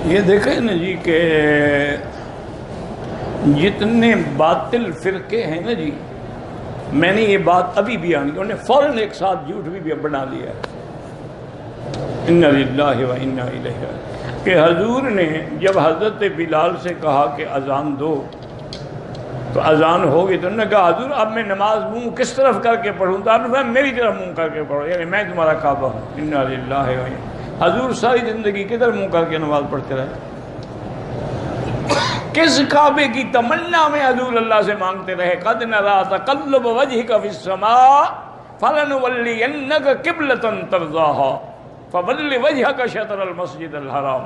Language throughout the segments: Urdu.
یہ دیکھیں نا جی کہ جتنے باطل فرقے ہیں نا جی، میں نے یہ بات ابھی بیان کی، انہوں نے فوراً ایک ساتھ جھوٹ بھی بنا لیا ہے، انا للہ و انا الیہ راجعون، کہ حضور نے جب حضرت بلال سے کہا کہ اذان دو تو اذان ہوگی، تو انہوں نے کہا حضور اب میں نماز منہ کس طرف کر کے پڑھوں؟ تو آپ نے کہا میری طرف منہ کر کے پڑھو، یعنی میں تمہارا کعبہ ہوں۔ انا للہ و انا، حضور ساری زندگی کدھر منہ کر کے نماز پڑھتے رہے؟ کس کعبے کی تمنا میں حضور اللہ سے مانگتے رہے؟ قد نرى تقلب وجهك في السماء فلنولينك قبلة ترضاها فول وجهك شطر المسجد الحرام۔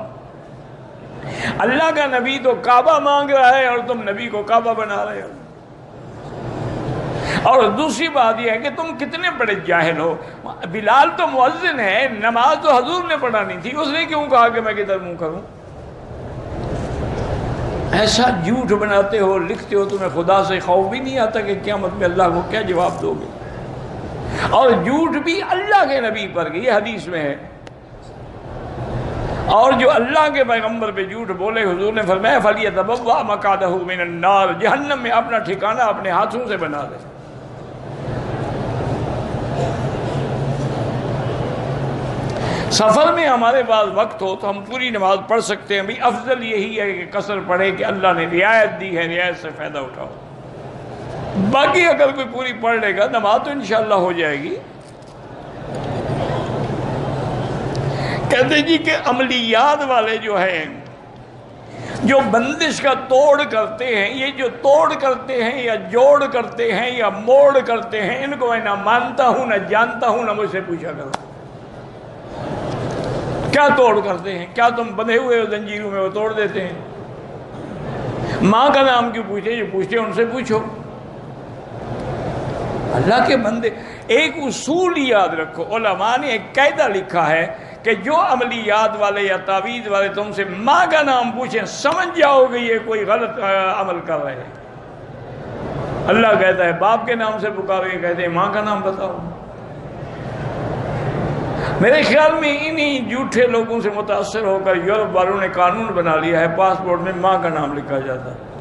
اللہ کا نبی تو کعبہ مانگ رہا ہے اور تم نبی کو کعبہ بنا رہے ہو۔ اور دوسری بات یہ ہے کہ تم کتنے بڑے جاہل ہو، بلال تو مؤذن ہے، نماز تو حضور نے پڑھانی تھی، اس نے کیوں کہا کہ میں کدھر منہ کروں؟ ایسا جھوٹ بناتے ہو، لکھتے ہو، تمہیں خدا سے خوف بھی نہیں آتا کہ قیامت میں اللہ کو کیا جواب دو گے؟ اور جھوٹ بھی اللہ کے نبی پر، یہ حدیث میں ہے، اور جو اللہ کے پیغمبر پہ جھوٹ بولے، حضور نے فرمایا فَلْيَتَبَوَّأْ مَقْعَدَهُ مِنَ النَّارِ، جہنم میں اپنا ٹھکانہ اپنے ہاتھوں سے بنا لے۔ سفر میں ہمارے پاس وقت ہو تو ہم پوری نماز پڑھ سکتے ہیں، بھی افضل یہی ہے کہ قصر پڑھے کہ اللہ نے رعایت دی ہے، رعایت سے فائدہ اٹھاؤ۔ باقی اگر کوئی پوری پڑھ لے گا نماز تو انشاءاللہ ہو جائے گی۔ کہتے جی کہ عملیات والے جو ہیں، جو بندش کا توڑ کرتے ہیں، یہ جو توڑ کرتے ہیں یا جوڑ کرتے ہیں یا موڑ کرتے ہیں، ان کو میں نہ مانتا ہوں نہ جانتا ہوں، نہ مجھ سے پوچھا کرو کیا توڑ کرتے ہیں؟ کیا تم بندھے ہوئے ہو زنجیروں میں وہ توڑ دیتے ہیں؟ ماں کا نام کیوں پوچھتے؟ جو پوچھتے ہیں ان سے پوچھو۔ اللہ کے بندے، ایک اصول یاد رکھو، علماء نے ایک قاعدہ لکھا ہے کہ جو عملیات والے یا تعویذ والے تم سے ماں کا نام پوچھیں، سمجھ جاؤ گے یہ کوئی غلط عمل کر رہے ہیں۔ اللہ کہتا ہے باپ کے نام سے پکارو، یہ کہتے ہیں ماں کا نام بتاؤ۔ میرے خیال میں انہی جھوٹے لوگوں سے متاثر ہو کر یورپ والوں نے قانون بنا لیا ہے، پاسپورٹ میں ماں کا نام لکھا جاتا ہے۔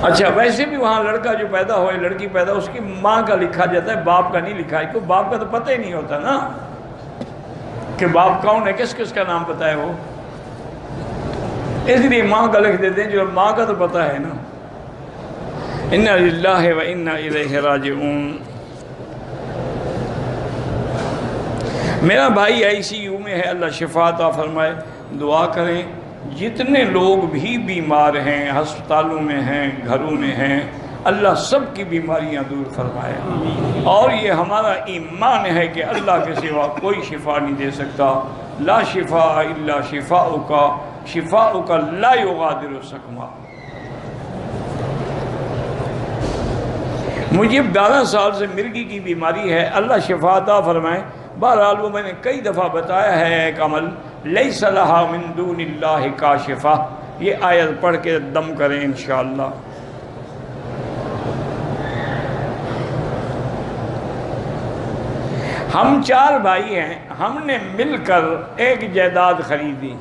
اچھا ویسے بھی وہاں لڑکا جو پیدا ہوئے، لڑکی پیدا اس کی ماں کا لکھا جاتا ہے، باپ کا نہیں لکھا ہے، کیوں؟ باپ کا تو پتہ ہی نہیں ہوتا نا کہ باپ کون ہے، کس کس کا نام پتہ ہے وہ، اس لیے ماں کا لکھ دیتے ہیں، جو ماں کا تو پتہ ہے نا۔ انا للہ و انا الیہ راجعون۔ میرا بھائی آئی سی یو میں ہے، اللہ شفا عطا فرمائے، دعا کریں۔ جتنے لوگ بھی بیمار ہیں، ہسپتالوں میں ہیں، گھروں میں ہیں، اللہ سب کی بیماریاں دور فرمائے۔ اور یہ ہمارا ایمان ہے کہ اللہ کے سوا کوئی شفا نہیں دے سکتا۔ لا شفاء الا شفاؤک، شفاؤک لا یغادر سقما۔ مجھے 12 سال سے مرگی کی بیماری ہے، اللہ شفا عطا فرمائے۔ بہرحال وہ میں نے کئی دفعہ بتایا ہے ایک عمل، لیس لہا من دون اللہ کاشفہ، یہ آیت پڑھ کے دم کریں انشاءاللہ۔ ہم 4 بھائی ہیں، ہم نے مل کر ایک جائیداد خریدی،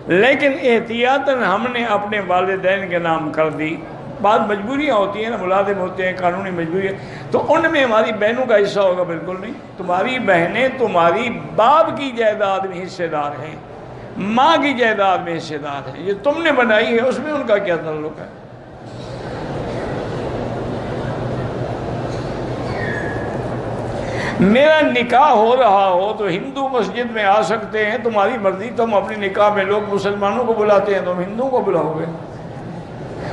لیکن احتیاطاً ہم نے اپنے والدین کے نام کر دی۔ بعض مجبوریاں ہوتی ہیں نا، ملازم ہوتے ہیں، قانونی مجبوریاں، تو ان میں ہماری بہنوں کا حصہ ہوگا؟ بالکل نہیں۔ تمہاری بہنیں تمہاری باپ کی جائیداد میں حصے دار ہیں، ماں کی جائیداد میں حصے دار ہیں، یہ تم نے بنائی ہے، اس میں ان کا کیا تعلق ہے؟ میرا نکاح ہو رہا ہو تو ہندو مسجد میں آ سکتے ہیں، تمہاری مرضی، تم اپنے نکاح میں لوگ مسلمانوں کو بلاتے ہیں، تم ہندوؤں کو بلاؤ گے۔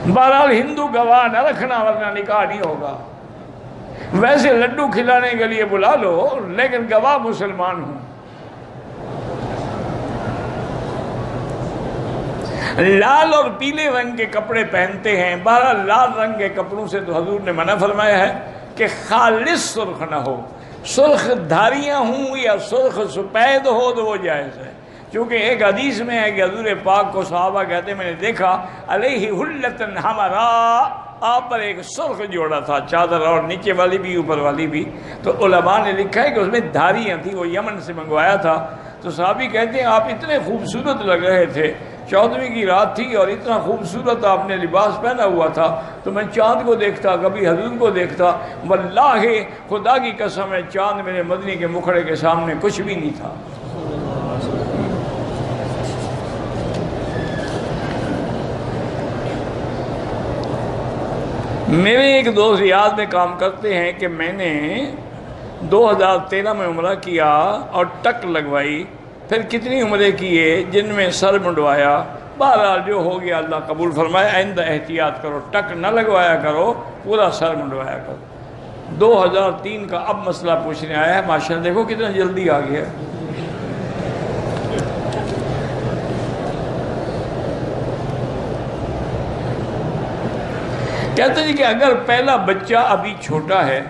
بہرحال ہندو گواہ نہ رکھنا ورنہ نکاح نہیں ہوگا۔ ویسے لڈو کھلانے کے لیے بلا لو، لیکن گواہ مسلمان ہوں۔ لال اور پیلے رنگ کے کپڑے پہنتے ہیں، بہرحال لال رنگ کے کپڑوں سے تو حضور نے منع فرمایا ہے کہ خالص سرخ نہ ہو، سرخ دھاریاں ہوں یا سرخ سپید ہو تو وہ جائز ہے۔ کیونکہ ایک حدیث میں ہے کہ حضور پاک کو صحابہ کہتے ہیں میں نے دیکھا علیہ حلتن حمرا، آپ پر ایک سرخ جوڑا تھا چادر، اور نیچے والی بھی اوپر والی بھی، تو علماء نے لکھا ہے کہ اس میں دھاریاں تھیں، وہ یمن سے منگوایا تھا۔ تو صحابی کہتے ہیں آپ اتنے خوبصورت لگ رہے تھے، 14ویں کی رات تھی اور اتنا خوبصورت آپ نے لباس پہنا ہوا تھا، تو میں چاند کو دیکھتا، کبھی حضور کو دیکھتا، واللہ خدا کی قسم ہے چاند میرے مدنی کے مکھڑے کے سامنے کچھ بھی نہیں تھا۔ میرے ایک دوست ریاض میں کام کرتے ہیں کہ میں نے 2013 میں عمرہ کیا اور ٹک لگوائی، پھر کتنی عمرے کیے جن میں سر منڈوایا، بہرحال جو ہو گیا اللہ قبول فرمائے، آئندہ احتیاط کرو، ٹک نہ لگوایا کرو، پورا سر منڈوایا کرو۔ 2003 کا اب مسئلہ پوچھنے آیا ہے، ماشاءاللہ دیکھو کتنا جلدی آ گیا۔ کہتے ہیں کہ اگر پہلا بچہ ابھی چھوٹا ہے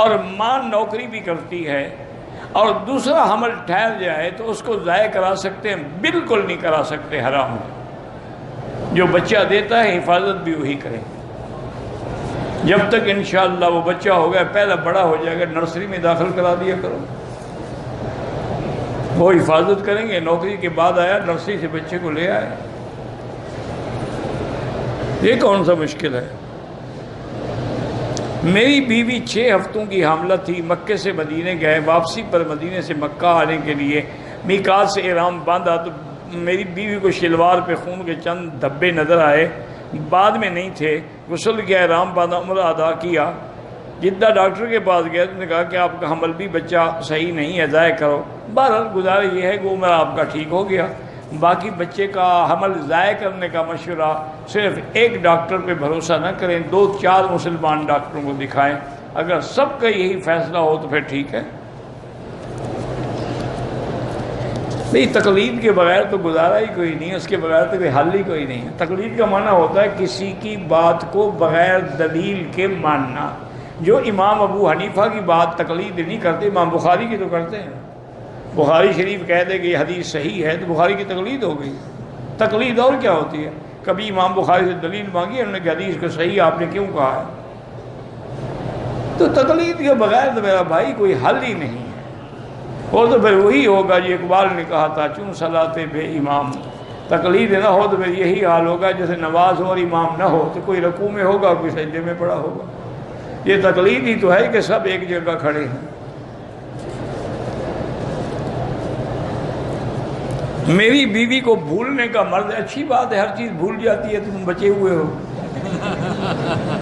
اور ماں نوکری بھی کرتی ہے اور دوسرا حمل ٹھہر جائے تو اس کو ضائع کرا سکتے ہیں؟ بالکل نہیں کرا سکتے، حرام ہے۔ جو بچہ دیتا ہے حفاظت بھی وہی کرے، جب تک انشاءاللہ وہ بچہ ہوگا، پہلا بڑا ہو جائے گا، نرسری میں داخل کرا دیا کرو، وہ حفاظت کریں گے۔ نوکری کے بعد آیا، نرسری سے بچے کو لے آئے، یہ کون سا مشکل ہے؟ میری بیوی 6 ہفتوں کی حاملہ تھی، مکے سے مدینے گئے، واپسی پر مدینے سے مکہ آنے کے لیے میقات سے احرام باندھا تو میری بیوی کو شلوار پہ خون کے چند دھبے نظر آئے، بعد میں نہیں تھے، غسل کیا، احرام باندھا، عمرہ ادا کیا۔ جدہ ڈاکٹر کے پاس گیا، تو نے کہا کہ آپ کا حمل بھی بچہ صحیح نہیں ہے، ضائع کرو۔ بہرحال گزارش یہ ہے کہ عمرہ آپ کا ٹھیک ہو گیا۔ باقی بچے کا حمل ضائع کرنے کا مشورہ صرف ایک ڈاکٹر پہ بھروسہ نہ کریں، 2-4 مسلمان ڈاکٹروں کو دکھائیں، اگر سب کا یہی فیصلہ ہو تو پھر ٹھیک ہے۔ نہیں، تقلید کے بغیر تو گزارا ہی کوئی نہیں ہے، اس کے بغیر تو کوئی حل ہی کوئی نہیں ہے۔ تقلید کا معنی ہوتا ہے کسی کی بات کو بغیر دلیل کے ماننا۔ جو امام ابو حنیفہ کی بات تقلید نہیں کرتے، امام بخاری کی تو کرتے ہیں۔ بخاری شریف کہہ دے کہ یہ حدیث صحیح ہے تو بخاری کی تقلید ہو گئی۔ تقلید اور کیا ہوتی ہے؟ کبھی امام بخاری سے دلیل مانگی، انہوں نے کہ حدیث کو صحیح آپ نے کیوں کہا ہے؟ تو تقلید کے بغیر تو میرا بھائی کوئی حل ہی نہیں ہے۔ وہ تو پھر وہی ہوگا جو اقبال نے کہا تھا، چون صلاتے بے امام۔ تقلید نہ ہو تو پھر یہی حال ہوگا جیسے نماز ہو اور امام نہ ہو، تو کوئی رکوع میں ہوگا، کوئی سجدے میں پڑا ہوگا۔ یہ تقلید ہی تو ہے کہ سب ایک جگہ کھڑے ہیں۔ میری بیوی کو بھولنے کا مرض، اچھی بات ہے، ہر چیز بھول جاتی ہے، تم بچے ہوئے ہو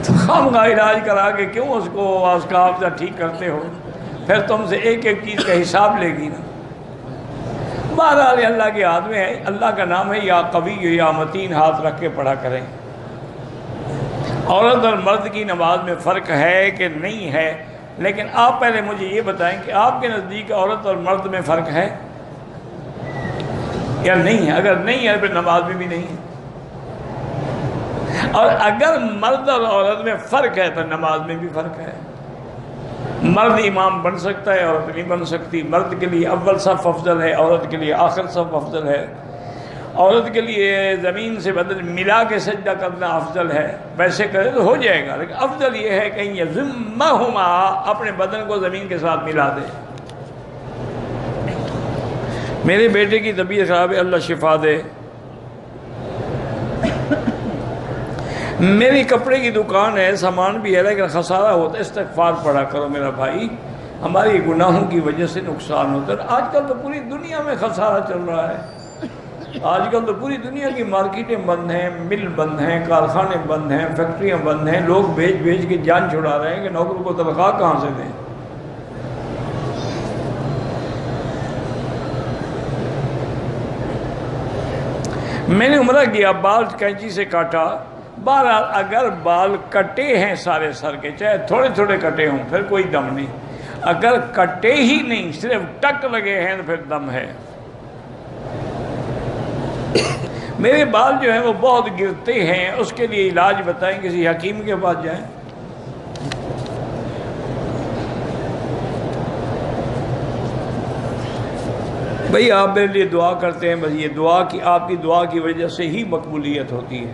تو خامخواہ علاج کرا کے کیوں اس کو اس کا حافظہ ٹھیک کرتے ہو؟ پھر تم سے ایک ایک چیز کا حساب لے گی نا۔ بہرحال اللہ کے ہاتھ میں ہے، اللہ کا نام ہے یا قوی یا متین، ہاتھ رکھ کے پڑھا کریں۔ عورت اور مرد کی نماز میں فرق ہے کہ نہیں ہے؟ لیکن آپ پہلے مجھے یہ بتائیں کہ آپ کے نزدیک عورت اور مرد میں فرق ہے یا نہیں ہے؟ اگر نہیں ہے پھر نماز میں بھی نہیں ہے، اور اگر مرد اور عورت میں فرق ہے تو نماز میں بھی فرق ہے۔ مرد امام بن سکتا ہے، عورت نہیں بن سکتی۔ مرد کے لیے اول صف افضل ہے، عورت کے لیے آخر صف افضل ہے۔ عورت کے لیے زمین سے بدن ملا کے سجدہ کرنا افضل ہے، ویسے کرے تو ہو جائے گا، لیکن افضل یہ ہے کہ یضمہما، اپنے بدن کو زمین کے ساتھ ملا دے۔ میرے بیٹے کی طبیعت خراب ہے، اللہ شفا دے۔ میری کپڑے کی دکان ہے، سامان بھی ہے، لیکن خسارہ ہوتا ہے، استغفار پڑھا کرو میرا بھائی، ہماری گناہوں کی وجہ سے نقصان ہوتا ہے۔ آج کل تو پوری دنیا میں خسارہ چل رہا ہے، آج کل تو پوری دنیا کی مارکیٹیں بند ہیں، مل بند ہیں، کارخانے بند ہیں، فیکٹریاں بند ہیں، لوگ بیچ بیچ کے جان چھڑا رہے ہیں کہ نوکروں کو تنخواہ کہاں سے دیں۔ میں نے عمرہ کیا، بال کینچی سے کاٹا۔ بہرحال اگر بال کٹے ہیں سارے سر کے، چاہے تھوڑے تھوڑے کٹے ہوں، پھر کوئی دم نہیں۔ اگر کٹے ہی نہیں، صرف ٹک لگے ہیں، تو پھر دم ہے۔ میرے بال جو ہیں وہ بہت گرتے ہیں، اس کے لیے علاج بتائیں، کسی حکیم کے پاس جائیں۔ بھئی آپ میرے لیے دعا کرتے ہیں، بس یہ دعا کی، آپ کی دعا کی وجہ سے ہی مقبولیت ہوتی ہے۔